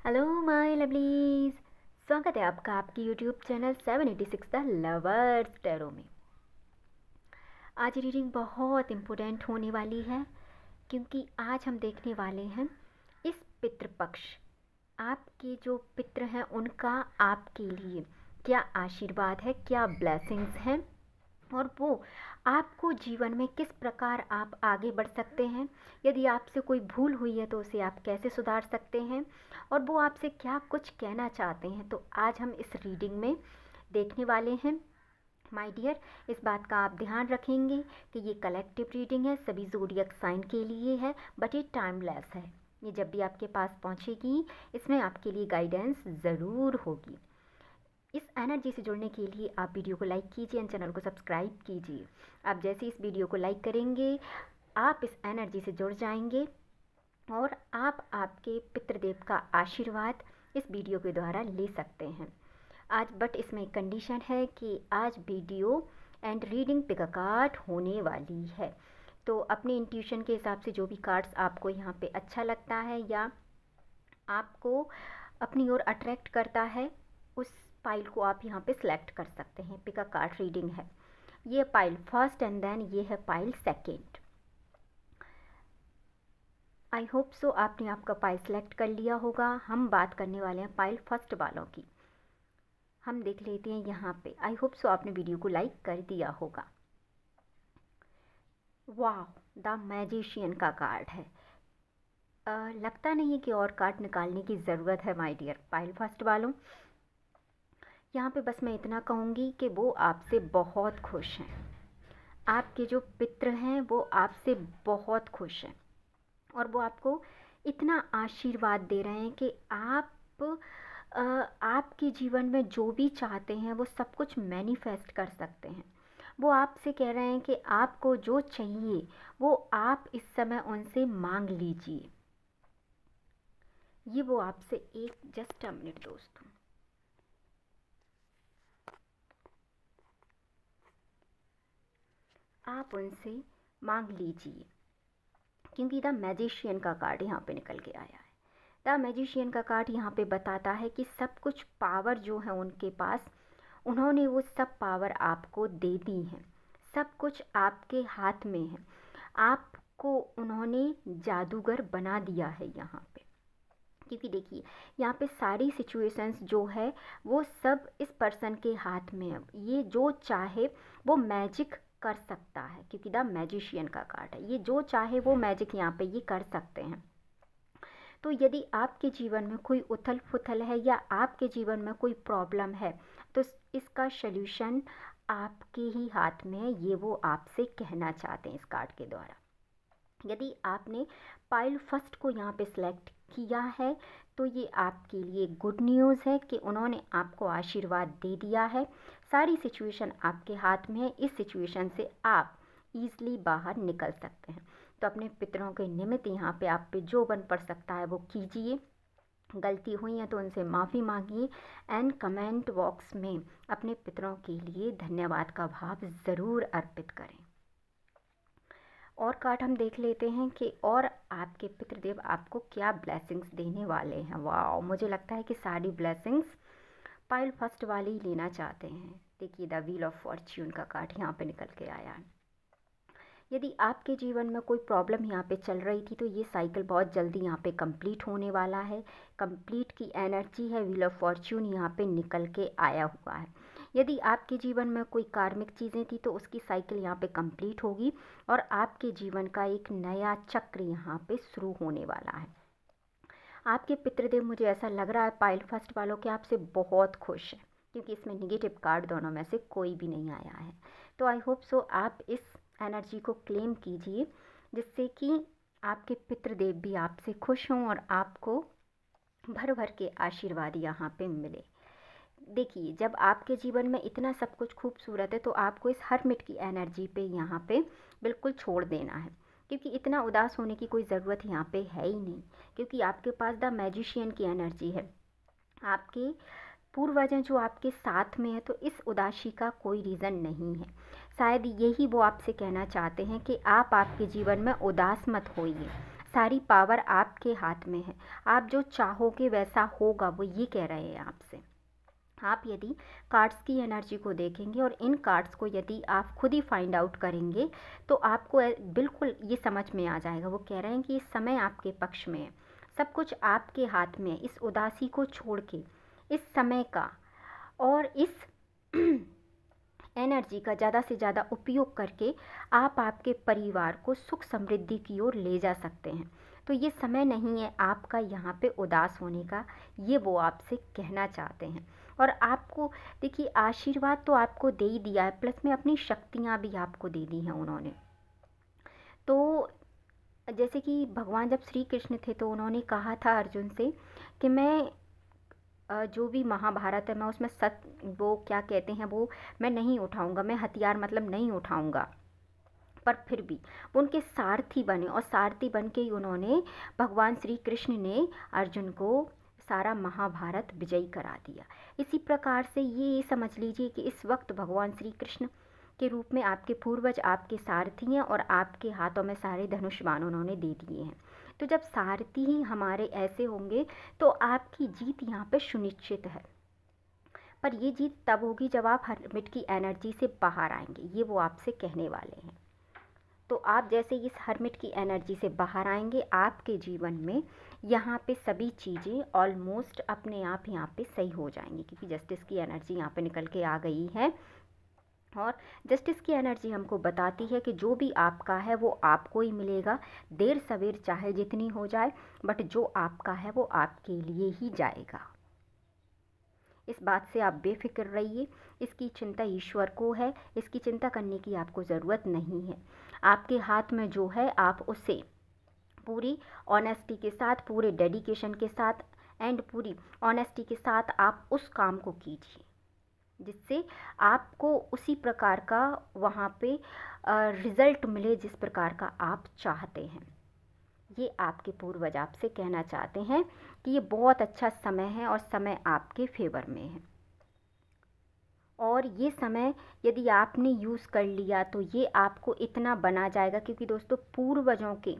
Hello my lovelies, स्वागत है आपका आपकी YouTube channel 786 the lovers tarot में। आज रीडिंग बहुत इम्पोर्टेंट होने वाली है क्योंकि आज हम देखने वाले हैं इस पितृपक्ष आपके जो पितृ हैं उनका आपके लिए क्या आशीर्वाद है, क्या ब्लेसिंग्स हैं और वो आपको जीवन में किस प्रकार आप आगे बढ़ सकते हैं। यदि आपसे कोई भूल हुई है तो उसे आप कैसे सुधार सकते हैं और वो आपसे क्या कुछ कहना चाहते हैं, तो आज हम इस रीडिंग में देखने वाले हैं। माय डियर, इस बात का आप ध्यान रखेंगे कि ये कलेक्टिव रीडिंग है, सभी ज़ोडिएक साइन के लिए है, बट ये टाइमलेस है। ये जब भी आपके पास पहुंचेगी इसमें आपके लिए गाइडेंस ज़रूर होगी। इस एनर्जी से जुड़ने के लिए आप वीडियो को लाइक कीजिए एंड चैनल को सब्सक्राइब कीजिए। आप जैसे इस वीडियो को लाइक करेंगे आप इस एनर्जी से जुड़ जाएंगे और आप आपके पितृदेव का आशीर्वाद इस वीडियो के द्वारा ले सकते हैं आज। बट इसमें एक कंडीशन है कि आज video and reading pick a card होने वाली है, तो अपने इंट्यूशन के हिसाब से जो भी कार्ड्स आपको यहाँ पे अच्छा लगता है या आपको अपनी ओर अट्रैक्ट करता है उस पाइल को आप यहाँ पे सिलेक्ट कर सकते हैं। पिक अ कार्ड रीडिंग है, ये पाइल फर्स्ट एंड देन ये है pile second. I hope so आपने आपका पाइल सेलेक्ट कर लिया होगा। हम बात करने वाले हैं पाइल फर्स्ट वालों की। हम देख लेते हैं यहाँ पे। आई होप सो आपने वीडियो को लाइक कर दिया होगा। वाह, द मैजिशियन का कार्ड है। लगता नहीं है कि और कार्ड निकालने की ज़रूरत है माय डियर पाइल फर्स्ट वालों। यहाँ पे बस मैं इतना कहूँगी कि वो आपसे बहुत खुश हैं। आपके जो पितृ हैं वो आपसे बहुत खुश हैं और वो आपको इतना आशीर्वाद दे रहे हैं कि आपके जीवन में जो भी चाहते हैं वो सब कुछ मैनिफेस्ट कर सकते हैं। वो आपसे कह रहे हैं कि आपको जो चाहिए वो आप इस समय उनसे मांग लीजिए। ये वो आपसे एक जस्ट अ मिनट दोस्तों, आप उनसे मांग लीजिए क्योंकि द मैजिशियन का कार्ड यहाँ पे निकल के आया है। द मैजिशियन का कार्ड यहाँ पे बताता है कि सब कुछ पावर जो है उनके पास, उन्होंने वो सब पावर आपको दे दी है। सब कुछ आपके हाथ में है। आपको उन्होंने जादूगर बना दिया है यहाँ पे, क्योंकि देखिए यहाँ पे सारी सिचुएशंस जो है वो सब इस पर्सन के हाथ में है। ये जो चाहे वो मैजिक कर सकता है क्योंकि द मैजिशियन का कार्ड है। ये जो चाहे वो मैजिक यहाँ पे ये कर सकते हैं। तो यदि आपके जीवन में कोई उथल पुथल है या आपके जीवन में कोई प्रॉब्लम है तो इसका सल्यूशन आपके ही हाथ में है। ये वो आपसे कहना चाहते हैं इस कार्ड के द्वारा। यदि आपने पाइल फर्स्ट को यहाँ पे सिलेक्ट किया है तो ये आपके लिए गुड न्यूज़ है कि उन्होंने आपको आशीर्वाद दे दिया है। सारी सिचुएशन आपके हाथ में है। इस सिचुएशन से आप ईज़िली बाहर निकल सकते हैं। तो अपने पितरों के निमित्त यहाँ पे आप पे जो बन पड़ सकता है वो कीजिए। गलती हुई है तो उनसे माफ़ी मांगिए एंड कमेंट बॉक्स में अपने पितरों के लिए धन्यवाद का भाव ज़रूर अर्पित करें। और कार्ड हम देख लेते हैं कि और आपके पितृदेव आपको क्या ब्लेसिंग्स देने वाले हैं। वाह, मुझे लगता है कि सारी ब्लेसिंग्स पाइल फर्स्ट वाले ही लेना चाहते हैं। देखिए द व्हील ऑफ फॉर्च्यून का कार्ड यहाँ पे निकल के आया है। यदि आपके जीवन में कोई प्रॉब्लम यहाँ पे चल रही थी तो ये साइकिल बहुत जल्दी यहाँ पे कंप्लीट होने वाला है। कंप्लीट की एनर्जी है। व्हील ऑफ फॉर्च्यून यहाँ पे निकल के आया हुआ है। यदि आपके जीवन में कोई कार्मिक चीज़ें थी तो उसकी साइकिल यहाँ पे कंप्लीट होगी और आपके जीवन का एक नया चक्र यहाँ पे शुरू होने वाला है। आपके पितृदेव, मुझे ऐसा लग रहा है पाइल फर्स्ट वालों के आपसे बहुत खुश हैं क्योंकि इसमें निगेटिव कार्ड दोनों में से कोई भी नहीं आया है। तो आई होप सो आप इस एनर्जी को क्लेम कीजिए जिससे कि आपके पितृदेव भी आपसे खुश हों और आपको भर भर के आशीर्वाद यहाँ पे मिले। देखिए जब आपके जीवन में इतना सब कुछ खूबसूरत है तो आपको इस हरमिट की एनर्जी पे यहाँ पे बिल्कुल छोड़ देना है क्योंकि इतना उदास होने की कोई ज़रूरत यहाँ पे है ही नहीं क्योंकि आपके पास द मैजिशियन की एनर्जी है। आपके पूर्वजों जो आपके साथ में है तो इस उदासी का कोई रीज़न नहीं है। शायद यही वो आपसे कहना चाहते हैं कि आप आपके जीवन में उदास मत होइए। सारी पावर आपके हाथ में है। आप जो चाहोगे वैसा होगा, वो ये कह रहे हैं आपसे। आप यदि कार्ड्स की एनर्जी को देखेंगे और इन कार्ड्स को यदि आप खुद ही फाइंड आउट करेंगे तो आपको बिल्कुल ये समझ में आ जाएगा। वो कह रहे हैं कि इस समय आपके पक्ष में है, सब कुछ आपके हाथ में है। इस उदासी को छोड़ के इस समय का और इस एनर्जी का ज़्यादा से ज़्यादा उपयोग करके आप आपके परिवार को सुख समृद्धि की ओर ले जा सकते हैं। तो ये समय नहीं है आपका यहाँ पे उदास होने का, ये वो आपसे कहना चाहते हैं। और आपको देखिए, आशीर्वाद तो आपको दे ही दिया है, प्लस में अपनी शक्तियाँ भी आपको दे दी हैं उन्होंने। तो जैसे कि भगवान जब श्री कृष्ण थे तो उन्होंने कहा था अर्जुन से कि मैं जो भी महाभारत है मैं उसमें वो क्या कहते हैं वो मैं नहीं उठाऊंगा, मैं हथियार मतलब नहीं उठाऊंगा। पर फिर भी वो उनके सारथी बने और सारथी बन के ही उन्होंने, भगवान श्री कृष्ण ने अर्जुन को सारा महाभारत विजयी करा दिया। इसी प्रकार से ये समझ लीजिए कि इस वक्त भगवान श्री कृष्ण के रूप में आपके पूर्वज आपके सारथी हैं और आपके हाथों में सारे धनुष बाण उन्होंने दे दिए हैं। तो जब सारथी ही हमारे ऐसे होंगे तो आपकी जीत यहाँ पे सुनिश्चित है। पर ये जीत तब होगी जब आप हरमिट की एनर्जी से बाहर आएंगे, ये वो आपसे कहने वाले हैं। तो आप जैसे इस हरमिट की एनर्जी से बाहर आएंगे, आपके जीवन में यहाँ पे सभी चीज़ें ऑलमोस्ट अपने आप यहाँ पे सही हो जाएंगी, क्योंकि जस्टिस की एनर्जी यहाँ पे निकल के आ गई है। और जस्टिस की एनर्जी हमको बताती है कि जो भी आपका है वो आपको ही मिलेगा, देर सवेर चाहे जितनी हो जाए, बट जो आपका है वो आपके लिए ही जाएगा। इस बात से आप बेफिक्र रहिए। इसकी चिंता ईश्वर को है, इसकी चिंता करने की आपको ज़रूरत नहीं है। आपके हाथ में जो है आप उसे पूरी ऑनेस्टी के साथ, पूरे डेडिकेशन के साथ एंड पूरी ऑनेस्टी के साथ आप उस काम को कीजिए जिससे आपको उसी प्रकार का वहाँ पे रिज़ल्ट मिले जिस प्रकार का आप चाहते हैं। ये आपके पूर्वज आपसे कहना चाहते हैं कि ये बहुत अच्छा समय है और समय आपके फेवर में है। और ये समय यदि आपने यूज़ कर लिया तो ये आपको इतना बना जाएगा, क्योंकि दोस्तों पूर्वजों के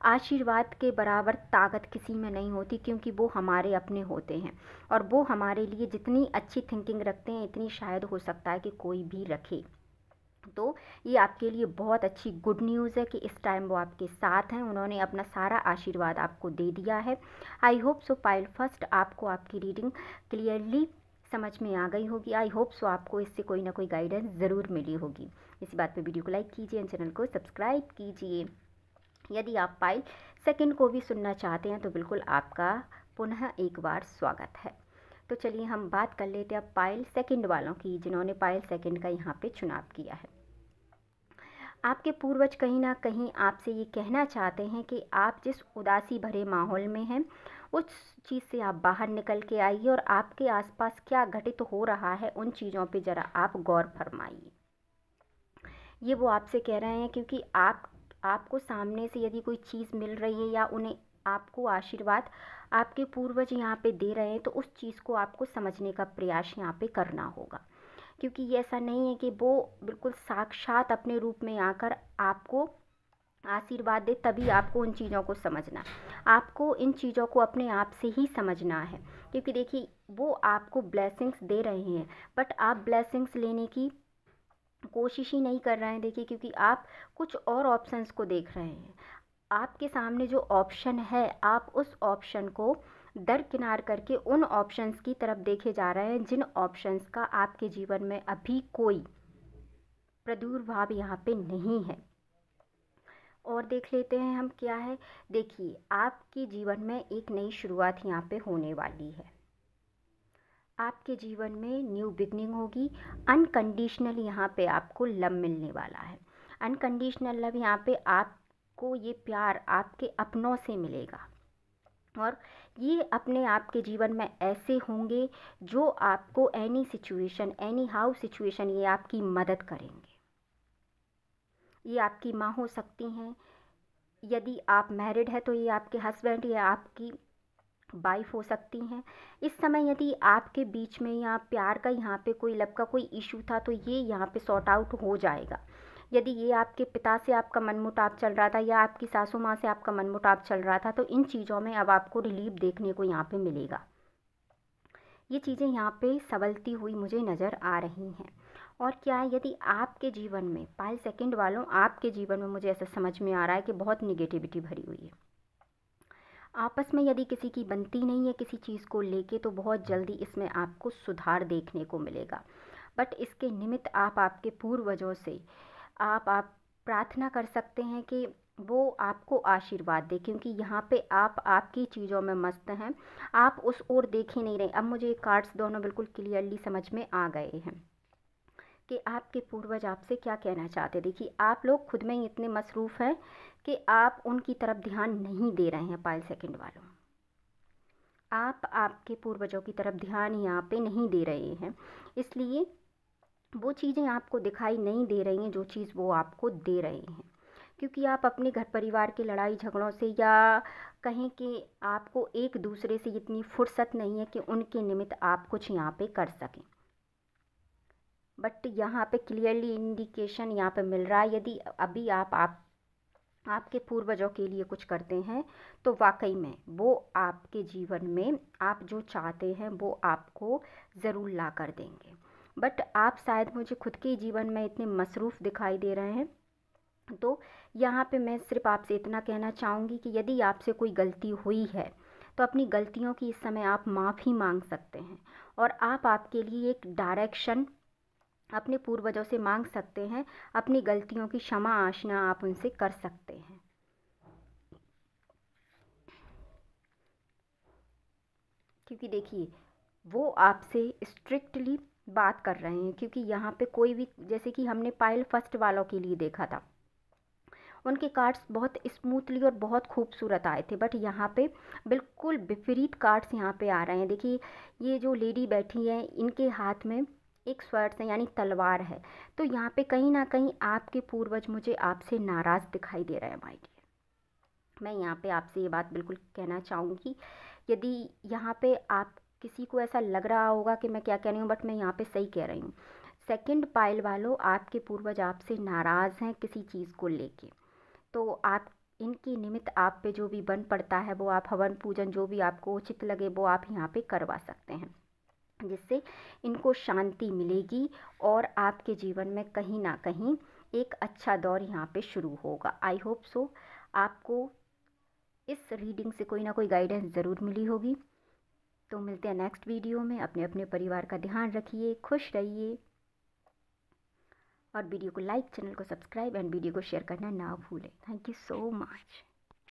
आशीर्वाद के बराबर ताकत किसी में नहीं होती, क्योंकि वो हमारे अपने होते हैं और वो हमारे लिए जितनी अच्छी थिंकिंग रखते हैं इतनी शायद हो सकता है कि कोई भी रखे। तो ये आपके लिए बहुत अच्छी गुड न्यूज़ है कि इस टाइम वो आपके साथ हैं, उन्होंने अपना सारा आशीर्वाद आपको दे दिया है। I hope so pile first आपको आपकी रीडिंग क्लियरली समझ में आ गई होगी। आई होप सो आपको इससे कोई ना कोई गाइडेंस ज़रूर मिली होगी। इसी बात पे वीडियो को लाइक कीजिए, चैनल को सब्सक्राइब कीजिए। यदि आप पाइल सेकंड को भी सुनना चाहते हैं तो बिल्कुल आपका पुनः एक बार स्वागत है। तो चलिए हम बात कर लेते हैं अब पाइल सेकंड वालों की, जिन्होंने पाइल सेकंड का यहाँ पे चुनाव किया है। आपके पूर्वज कहीं ना कहीं आपसे ये कहना चाहते हैं कि आप जिस उदासी भरे माहौल में हैं उस चीज़ से आप बाहर निकल के आइए और आपके आसपास क्या घटित हो रहा है उन चीज़ों पे ज़रा आप गौर फरमाइए। ये वो आपसे कह रहे हैं, क्योंकि आपको सामने से यदि कोई चीज़ मिल रही है या उन्हें आपको आशीर्वाद आपके पूर्वज यहाँ पे दे रहे हैं तो उस चीज़ को आपको समझने का प्रयास यहाँ पे करना होगा, क्योंकि ये ऐसा नहीं है कि वो बिल्कुल साक्षात अपने रूप में आकर आपको आशीर्वाद दे तभी आपको उन चीज़ों को समझना। आपको इन चीज़ों को अपने आप से ही समझना है, क्योंकि देखिए वो आपको ब्लेसिंग्स दे रहे हैं बट आप ब्लेसिंग्स लेने की कोशिश ही नहीं कर रहे हैं। देखिए, क्योंकि आप कुछ और ऑप्शंस को देख रहे हैं। आपके सामने जो ऑप्शन है आप उस ऑप्शन को दरकिनार करके उन ऑप्शंस की तरफ देखे जा रहे हैं जिन ऑप्शंस का आपके जीवन में अभी कोई प्रादुर्भाव यहाँ पे नहीं है। और देख लेते हैं हम क्या है। देखिए, आपके जीवन में एक नई शुरुआत यहाँ पे होने वाली है। आपके जीवन में न्यू बिगनिंग होगी। अनकंडीशनल यहाँ पे आपको लव मिलने वाला है। अनकंडीशनल लव यहाँ पे आपको ये प्यार आपके अपनों से मिलेगा और ये अपने आपके जीवन में ऐसे होंगे जो आपको any situation, any how situation, ये आपकी मदद करेंगे। ये आपकी माँ हो सकती हैं, यदि आप मैरिड है तो ये आपके हस्बैंड या आपकी वाइफ हो सकती हैं। इस समय यदि आपके बीच में या प्यार का यहाँ पे कोई लव का कोई इशू था तो ये यहाँ पे सॉर्ट आउट हो जाएगा। यदि ये आपके पिता से आपका मनमुटाव चल रहा था या आपकी सासू माँ से आपका मनमुटाव चल रहा था, तो इन चीज़ों में अब आपको रिलीफ देखने को यहाँ पे मिलेगा। ये चीज़ें यहाँ पे संभलती हुई मुझे नज़र आ रही हैं। और क्या है, यदि आपके जीवन में पायल सेकंड वालों, आपके जीवन में मुझे ऐसा समझ में आ रहा है कि बहुत निगेटिविटी भरी हुई है। आपस में यदि किसी की बनती नहीं है किसी चीज़ को लेके, तो बहुत जल्दी इसमें आपको सुधार देखने को मिलेगा। बट इसके निमित्त आप आपके पूर्वजों से आप प्रार्थना कर सकते हैं कि वो आपको आशीर्वाद दे, क्योंकि यहाँ पे आप आपकी चीज़ों में मस्त हैं, आप उस ओर देख ही नहीं रहे। अब मुझे कार्ड्स दोनों बिल्कुल क्लियरली समझ में आ गए हैं कि आपके पूर्वज आपसे क्या कहना चाहते। देखिए, आप लोग खुद में ही इतने मसरूफ़ हैं कि आप उनकी तरफ ध्यान नहीं दे रहे हैं। पायल सेकंड वालों, आप आपके पूर्वजों की तरफ ध्यान यहाँ पे नहीं दे रहे हैं, इसलिए वो चीज़ें आपको दिखाई नहीं दे रही हैं जो चीज़ वो आपको दे रहे हैं। क्योंकि आप अपने घर परिवार के लड़ाई झगड़ों से, या कहें कि आपको एक दूसरे से इतनी फुर्सत नहीं है कि उनके निमित्त आप कुछ यहाँ पे कर सकें। बट यहाँ पे क्लियरली इंडिकेशन यहाँ पे मिल रहा है, यदि अभी आप आपके पूर्वजों के लिए कुछ करते हैं, तो वाकई में वो आपके जीवन में आप जो चाहते हैं वो आपको ज़रूर ला कर देंगे। बट आप शायद मुझे खुद के जीवन में इतने मसरूफ़ दिखाई दे रहे हैं, तो यहाँ पे मैं सिर्फ आपसे इतना कहना चाहूँगी कि यदि आपसे कोई गलती हुई है, तो अपनी गलतियों की इस समय आप माफ़ी मांग सकते हैं, और आप आपके लिए एक डायरेक्शन अपने पूर्वजों से मांग सकते हैं। अपनी गलतियों की क्षमा याचना आप उनसे कर सकते हैं। क्योंकि देखिए, वो आपसे स्ट्रिक्टली बात कर रहे हैं, क्योंकि यहाँ पे कोई भी, जैसे कि हमने पायल फर्स्ट वालों के लिए देखा था, उनके कार्ड्स बहुत स्मूथली और बहुत खूबसूरत आए थे। बट यहाँ पे बिल्कुल विपरीत कार्ड्स यहाँ पे आ रहे हैं। देखिए, ये जो लेडी बैठी है, इनके हाथ में एक स्वॉर्ड है, यानी तलवार है। तो यहाँ पे कहीं ना कहीं आपके पूर्वज मुझे आपसे नाराज़ दिखाई दे रहे हैं माय डियर। मैं यहाँ पे आपसे ये बात बिल्कुल कहना चाहूँगी, यदि यहाँ पे आप किसी को ऐसा लग रहा होगा कि मैं क्या कह रही हूँ, बट मैं यहाँ पे सही कह रही हूँ। सेकंड पायल वालों, आपके पूर्वज आपसे नाराज़ हैं किसी चीज़ को लेके, तो आप इनके निमित्त आप पे जो भी बन पड़ता है, वो आप हवन पूजन जो भी आपको उचित लगे वो आप यहाँ पे करवा सकते हैं, जिससे इनको शांति मिलेगी और आपके जीवन में कहीं ना कहीं एक अच्छा दौर यहाँ पे शुरू होगा। आई होप सो आपको इस रीडिंग से कोई ना कोई गाइडेंस ज़रूर मिली होगी। तो मिलते हैं नेक्स्ट वीडियो में। अपने अपने परिवार का ध्यान रखिए, खुश रहिए, और वीडियो को लाइक, चैनल को सब्सक्राइब एंड वीडियो को शेयर करना ना भूलें। Thank you so much.